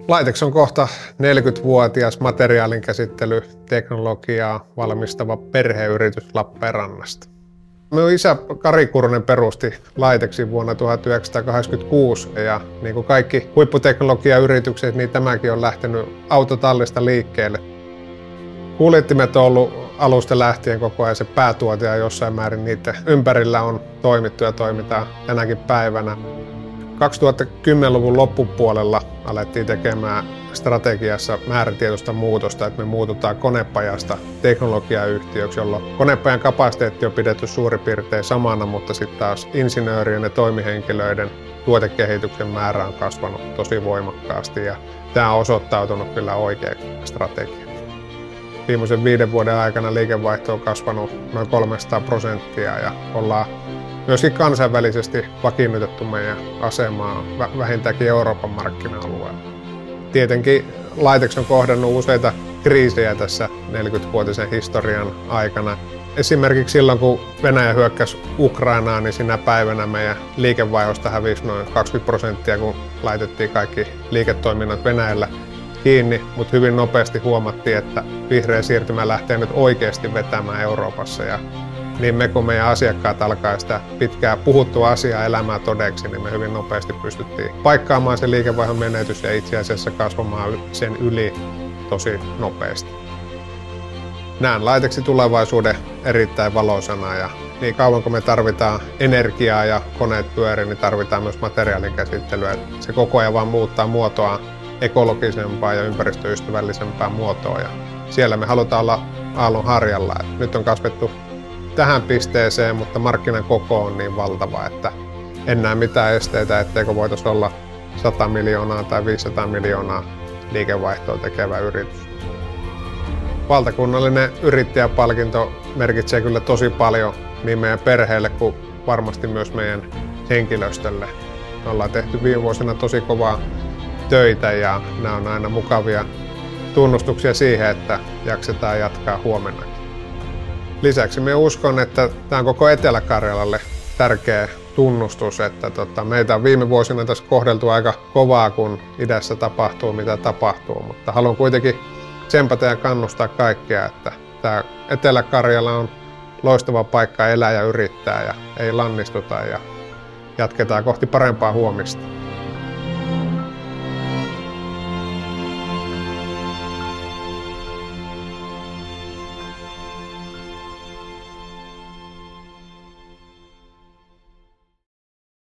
Laitex on kohta 40-vuotias materiaalinkäsittelyteknologiaa valmistava perheyritys Lappeenrannasta. Minun isä Kari Kurunen perusti Laitexin vuonna 1986 ja niin kuin kaikki huipputeknologiayritykset, niin tämäkin on lähtenyt autotallista liikkeelle. Kuljettimet on ollut alusta lähtien koko ajan se päätuote ja jossain määrin niiden ympärillä on toimittu ja toimitaan tänäkin päivänä. 2010-luvun loppupuolella alettiin tekemään strategiassa määrätietoista muutosta, että me muututaan konepajasta teknologiayhtiöksi, jolloin konepajan kapasiteetti on pidetty suurin piirtein samana, mutta sitten taas insinöörien ja toimihenkilöiden tuotekehityksen määrä on kasvanut tosi voimakkaasti ja tämä on osoittautunut kyllä oikeaksi strategiaksi. Viimeisen 5 vuoden aikana liikevaihto on kasvanut noin 300% ja ollaan myöskin kansainvälisesti vakiinnutettu meidän asemaa vähintäänkin Euroopan markkina-alueella. Tietenkin Laitex on kohdannut useita kriisejä tässä 40-vuotisen historian aikana. Esimerkiksi silloin, kun Venäjä hyökkäsi Ukrainaan, niin sinä päivänä meidän liikevaihdosta hävisi noin 20%, kun laitettiin kaikki liiketoiminnat Venäjällä kiinni, mutta hyvin nopeasti huomattiin, että vihreä siirtymä lähtee nyt oikeasti vetämään Euroopassa. Ja niin me kun meidän asiakkaat alkaa sitä pitkää puhuttua asiaa elämää todeksi, niin me hyvin nopeasti pystyttiin paikkaamaan se liikevaihdon menetys ja itse asiassa kasvamaan sen yli tosi nopeasti. Näen Laitexin tulevaisuuden erittäin valoisana ja niin kauan kun me tarvitaan energiaa ja koneet pyörii, niin tarvitaan myös materiaalin käsittelyä. Se koko ajan vaan muuttaa muotoa ekologisempaa ja ympäristöystävällisempää muotoa ja siellä me halutaan olla aallon harjalla. Nyt on kasvettu tähän pisteeseen, mutta markkinan koko on niin valtava, että en näe mitään esteitä, etteikö voitaisiin olla 100 miljoonaa tai 500 miljoonaa liikevaihtoa tekevä yritys. Valtakunnallinen yrittäjäpalkinto merkitsee kyllä tosi paljon niin meidän perheelle kuin varmasti myös meidän henkilöstölle. Me ollaan tehty viime vuosina tosi kovaa töitä ja nämä on aina mukavia tunnustuksia siihen, että jaksetaan jatkaa huomennakin. Lisäksi minä uskon, että tämä on koko Etelä-Karjalalle tärkeä tunnustus, että meitä on viime vuosina tässä kohdeltu aika kovaa, kun idässä tapahtuu mitä tapahtuu, mutta haluan kuitenkin tsempata ja kannustaa kaikkea, että tämä Etelä-Karjala on loistava paikka elää ja yrittää ja ei lannistuta ja jatketaan kohti parempaa huomista.